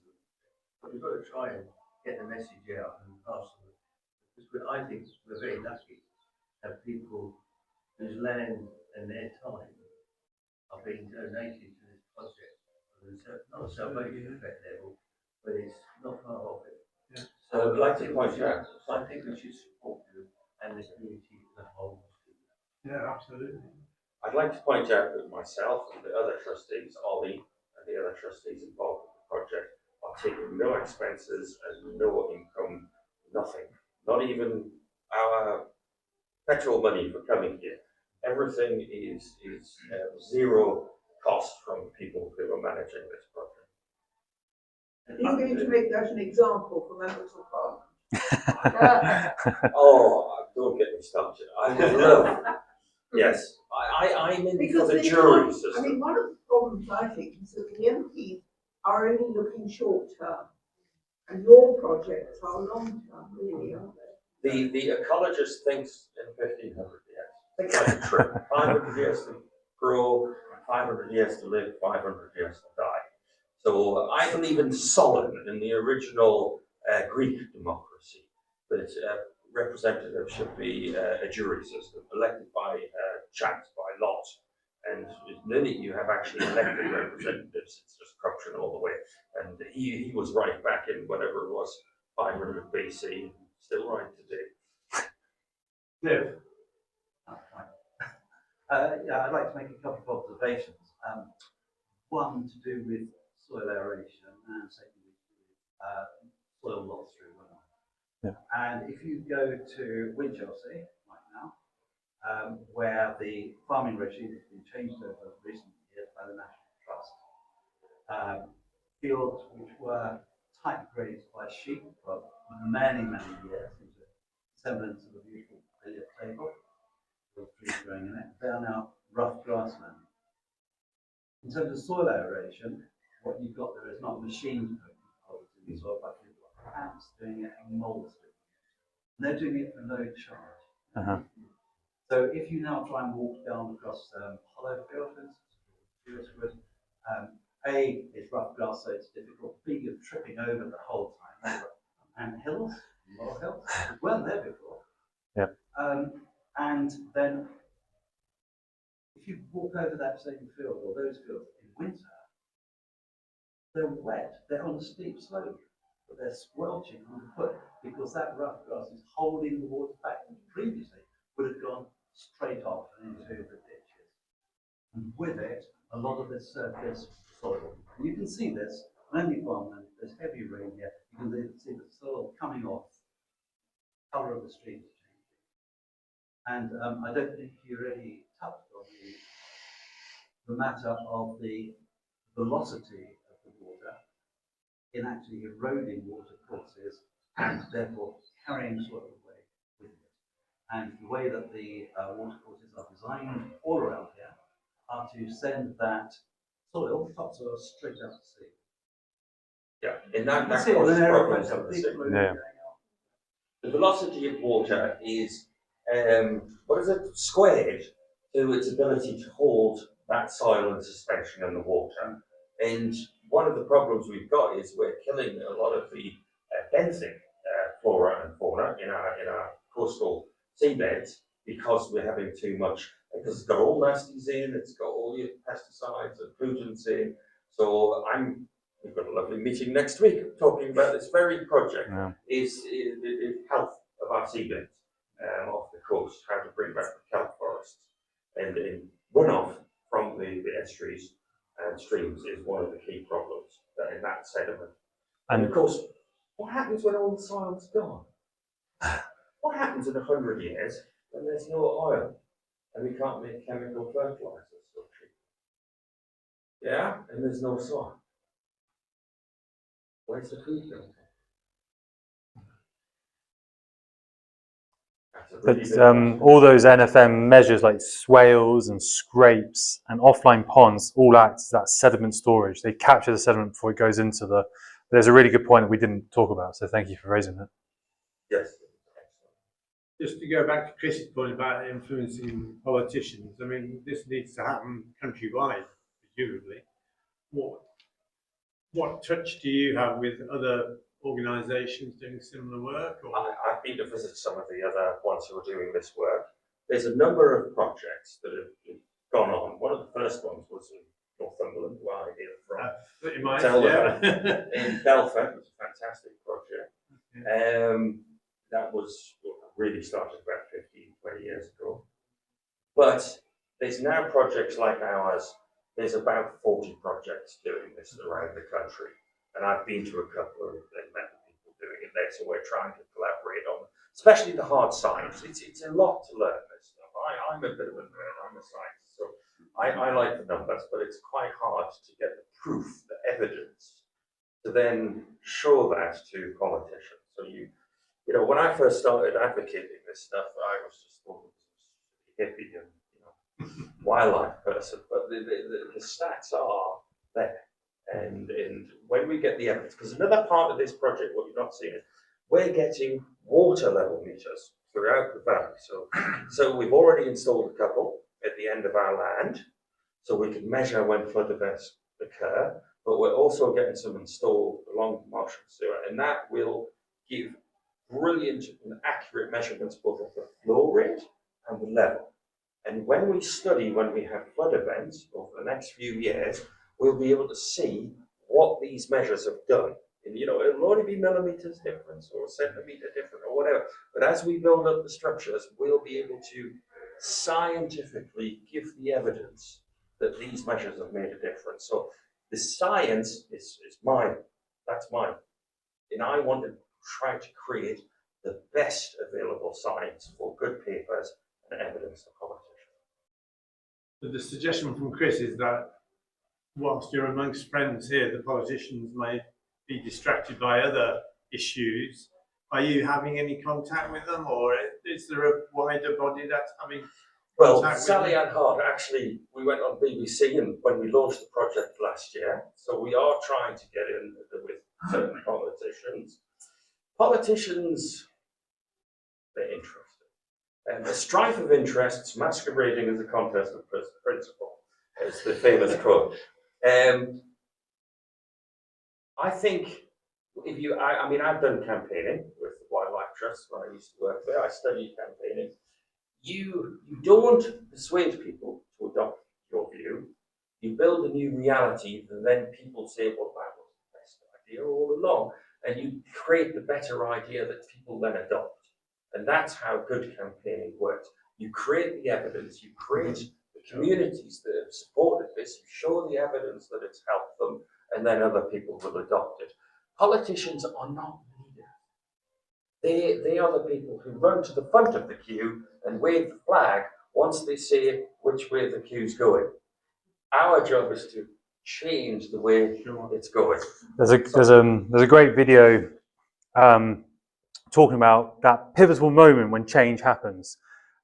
But we've got to try and get the message out and pass them. Because I think we're very lucky to have people whose land and their time are being donated to this project. Not a salvation Pett Level, but it's not far off it. Yeah. So I'd like to point out, I think we should support them and the community as a whole. Yeah, absolutely. I'd like to point out that myself and the other trustees, Ollie, and the other trustees involved with the project are taking no expenses and no income, nothing. Not even our petrol money for coming here. Everything is zero cost from people who are managing this project. You're going to make that an example for members of parliament. Oh, don't get me started. I would love. Yes, I'm in Because for the they jury can't- system. I mean, one of the problems I think is that the MPs are only looking short term, and your projects are long term, really, aren't they? The ecologist thinks in 1500 years. Think like a trip. 500 years to grow, 500 years to live, 500 years to die. So I believe in Solon, in the original Greek democracy, that representatives should be a jury system, elected by chance, by lot. And the minute you have actually elected representatives, it's just corruption all the way. And he was right back in whatever it was, 500 BC, still right today. Liv. Yeah, I'd like to make a couple of observations. One to do with soil aeration, and secondly with soil loss through runoff. Yeah. And if you go to Winchelsea right now, where the farming regime has been changed over recent years by the National Trust, fields which were tight grazed by sheep for many, many years, into semblance of a beautiful billiard table with trees growing in it, they are now rough grassland. In terms of soil aeration, what you've got there is not machine poking holes in the soil, but you've got ants doing it and moles doing it. And they're doing it for no charge. Uh-huh. So if you now try and walk down across hollow field, for instance, it's rough grass, so it's difficult. B, you're tripping over the whole time. And hills, more hills, weren't there before. Yeah. And then if you walk over that same field or those fields in winter, they're wet, they're on a steep slope, but they're squelching underfoot because that rough grass is holding the water back, which previously would have gone straight off and into the ditches. And with it, a lot of this surface soil. And you can see this on any farmland. There's heavy rain here. You can see the soil coming off. The colour of the stream is changing. And I don't think you really touched on the matter of the velocity of the water in actually eroding water courses and therefore carrying soil away with it. And the way that the water courses are designed all around here are to send that soil, topsoil, straight out to sea. Yeah, and that You can see it causes with an problems aeroplane, on the big sea. balloon Yeah. going out. The velocity of water is, what is it, squared to its ability to hold that soil in suspension in the water. And one of the problems we've got is we're killing a lot of the benthic flora and fauna in our coastal seabeds because we're having too much, because it's got all nasties in, it's got all your pesticides and pollutants in. So we've got a lovely meeting next week talking about this very project, is health of our seabeds off the coast, how to bring back the kelp forests. And runoff from the estuaries and streams is one of the key problems in that sediment. And of course, what happens when all the soil's gone? What happens in 100 years when there's no oil and we can't make chemical fertilizers so cheap? Yeah, and there's no soil. Where's the food going? But all those NFM measures like swales and scrapes and offline ponds all act as that sediment storage. They capture the sediment before it goes into the. There's a really good point that we didn't talk about, so thank you for raising it. Yes. Just to go back to Chris's point about influencing politicians, I mean, this needs to happen countrywide, presumably. What touch do you have with other organisations doing similar work? Or? I've been to visit some of the other ones who are doing this work. There's a number of projects that have gone on. One of the first ones was in Northumberland, where I hail from. In Belfast, it was a fantastic project. That was really started about 15, 20 years ago. But there's now projects like ours. There's about 40 projects doing this around the country. And I've been to a couple of them, met the people doing it there. So we're trying to collaborate on, especially the hard science. It's a lot to learn this stuff. I'm a bit of a nerd, I'm a scientist. So I like the numbers, but it's quite hard to get the proof, the evidence, to then show that to politicians. So you know, when I first started advocating this stuff, I was just thought it was hippie and wildlife person. But the stats are there, and when we get the evidence, because another part of this project, what you're not seeing is we're getting water level meters throughout the valley. So we've already installed a couple at the end of our land, so we can measure when flood events occur. But we're also getting some installed along the marsh and sewer, and that will give brilliant and accurate measurements both of the flow rate and the level. And when we study when we have flood events over the next few years, we'll be able to see what these measures have done. And you know, it'll only be millimeters difference or a centimeter different or whatever. But as we build up the structures, we'll be able to scientifically give the evidence that these measures have made a difference. So the science is mine. That's mine. And I want to try to create the best available science for good papers and evidence to politicians. But the suggestion from Chris is that whilst you're amongst friends here, the politicians may be distracted by other issues. Are you having any contact with them, or is there a wider body that's having Well, Contact with Sally them? Ann Hart, actually, we went on BBC and when we launched the project last year, so we are trying to get in with certain politicians. Politicians, they're interested. And the strife of interests masquerading as a contest of principle is the famous quote. I think if you, I mean, I've done campaigning with the Wildlife Trust when I used to work there. I studied campaigning. You don't persuade people to adopt your view. You build a new reality, and then people say, well, that was the best idea all along. And you create the better idea that people then adopt. And that's how good campaigning works. You create the evidence, you create the communities that have supported this, you show the evidence that it's helped them, and then other people will adopt it. Politicians are not leaders. They are the people who run to the front of the queue and wave the flag once they say which way the queue's going. Our job is to change the way it's going. There's a great video talking about that pivotal moment when change happens.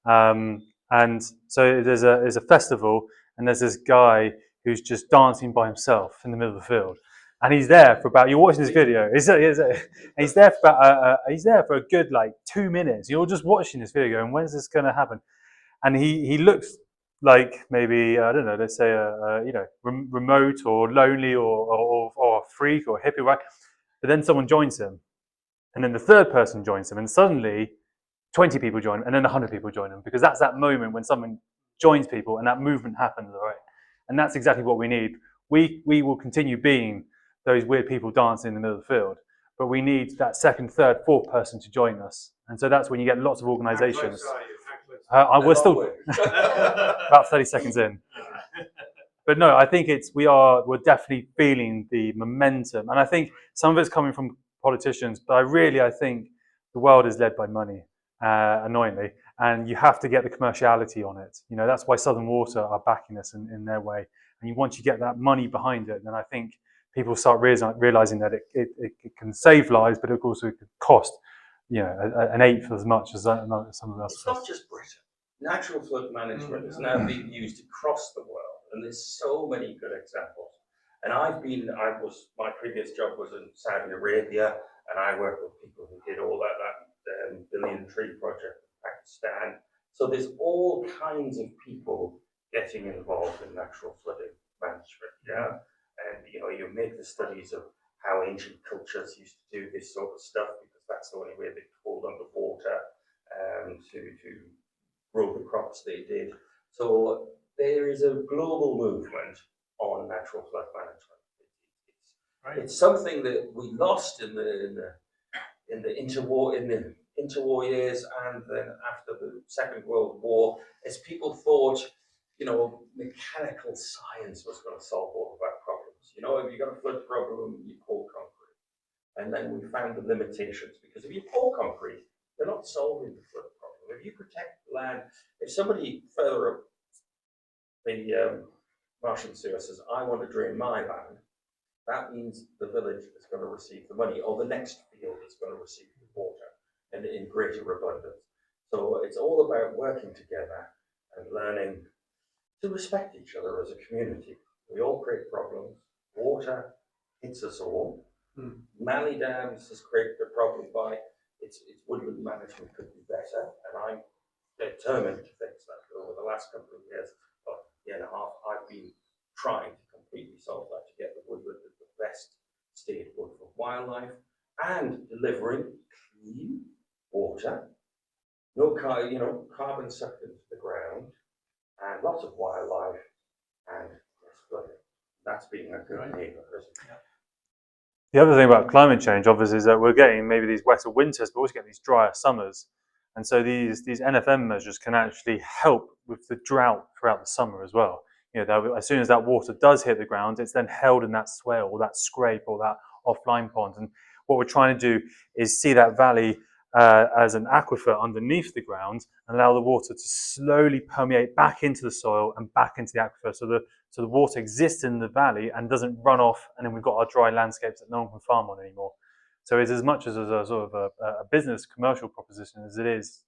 And so there's a festival, and there's this guy who's just dancing by himself in the middle of the field, and he's there for about. You're watching this video. He's there for about. He's there for a good like 2 minutes. You're just watching this video, going, when's this going to happen? And he looks like maybe I don't know. Let's say remote or lonely or a freak or a hippie, right? But then someone joins him. And then the third person joins him, and suddenly 20 people join him, and then 100 people join him, because that's that moment when someone joins people and that movement happens, right? And that's exactly what we need. We will continue being those weird people dancing in the middle of the field, but we need that second, third, fourth person to join us. And so that's when you get lots of organizations. We're still about 30 seconds in. But no, I think we're definitely feeling the momentum. And I think some of it's coming from politicians, but I think the world is led by money, annoyingly, and you have to get the commerciality on it. You know, that's why Southern Water are backing us in their way. And once you get that money behind it, then I think people start realizing that it can save lives, but it also could cost, an eighth as much as some of us. It's not just Britain. Natural flood management is now being used across the world, and there's so many good examples. And my previous job was in Saudi Arabia, and I worked with people who did all that billion tree project in Pakistan. So there's all kinds of people getting involved in natural flooding management, yeah? And, you make the studies of how ancient cultures used to do this sort of stuff, because that's the only way they could hold underwater to grow the crops they did. So there is a global movement on natural flood management. It's something that we lost in the interwar years, and then after the Second World War, as people thought, mechanical science was going to solve all of our problems. If you got a flood problem, you pour concrete, and then we found the limitations, because if you pour concrete, they're not solving the flood problem. If you protect the land, if somebody further up the Martian sewer says, I want to drain my land, that means the village is going to receive the money, or the next field is going to receive the water, and in greater abundance. So it's all about working together and learning to respect each other as a community. We all create problems. Water hits us all. Mallee Dams has created a problem by its woodland management could be better, and I'm determined to fix that. Over the last couple of years, year and a half, I've been trying to completely solve that, to get the woodland at the best state both for wildlife and delivering clean water, no carbon sucked into the ground, and lots of wildlife and less flooding. That's being a good neighbour, isn't it? The other thing about climate change, obviously, is that we're getting maybe these wetter winters, but also getting these drier summers. And so these NFM measures can actually help with the drought throughout the summer as well. As soon as that water does hit the ground, it's then held in that swale or that scrape or that offline pond. And what we're trying to do is see that valley as an aquifer underneath the ground, and allow the water to slowly permeate back into the soil and back into the aquifer, so the water exists in the valley and doesn't run off, and then we've got our dry landscapes that no one can farm on anymore. So it's as much as a sort of a business commercial proposition as it is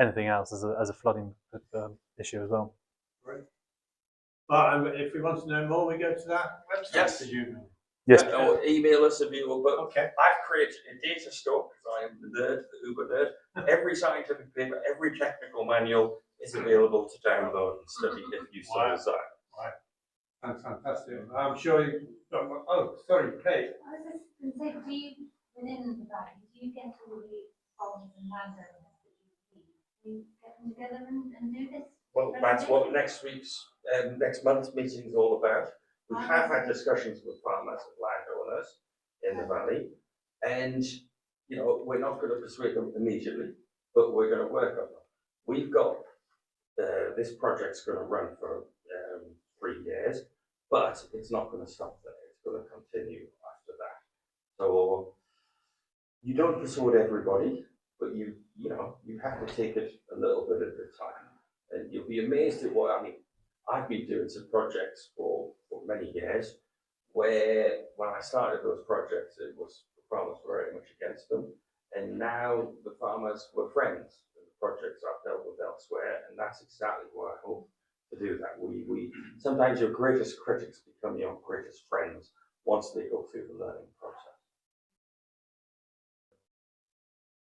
anything else as a flooding issue as well. But if we want to know more, we go to that website. Yes. Presumably. Yes. Or email us if you will. But Okay. I've created a data store because I am the nerd, the uber nerd. Every scientific paper, every technical manual is available to download and study if you so desire. That's fantastic. I'm sure you. Oh, sorry, Kate. I was just going to say, do you, within the valley, do you get all the farmers and landowners that you need? Do you get them together and do this? Well, that's what next month's meeting is all about. We have had discussions with farmers and landowners in the valley, and we're not going to persuade them immediately, but we're going to work on them. We've got this project's going to run for 3 years, but it's not going to stop there. It's going to continue after that. So you don't persuade everybody, but you have to take it a little bit at a time, and you'll be amazed at what I've been doing some projects for many years, where when I started those projects, the farmers were very much against them, and now the farmers were friends. And the projects I've dealt with elsewhere, and that's exactly what I hope to do. That we sometimes your greatest critics become your greatest friends once they go through the learning process.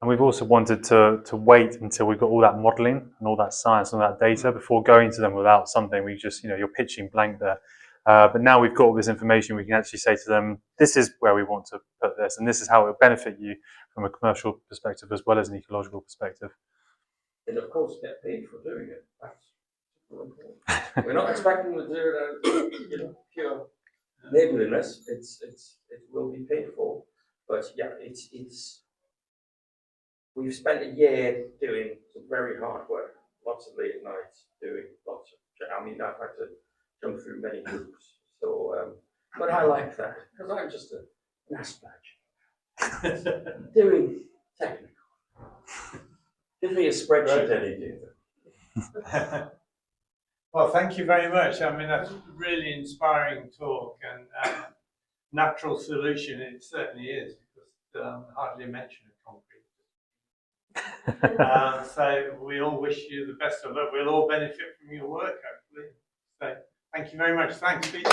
And we've also wanted to wait until we've got all that modelling and all that science and all that data before going to them without something. We just, you're pitching blank there. But now we've got all this information, we can actually say to them, this is where we want to put this, and this is how it will benefit you from a commercial perspective as well as an ecological perspective. And of course, get paid for doing it. That's super important. We're not expecting to do it out pure neighbourliness. It will be paid for, but yeah, it's. We've spent a year doing some very hard work, lots of late nights, doing lots of. I've had to jump through many hoops. So, but I like that because I'm just an aspect doing technical. Give me a spreadsheet any day. Well, thank you very much. That's a really inspiring talk and natural solution. It certainly is, because hardly a mention of concrete. So we all wish you the best of luck. We'll all benefit from your work, hopefully. So thank you very much. Thanks, Peter.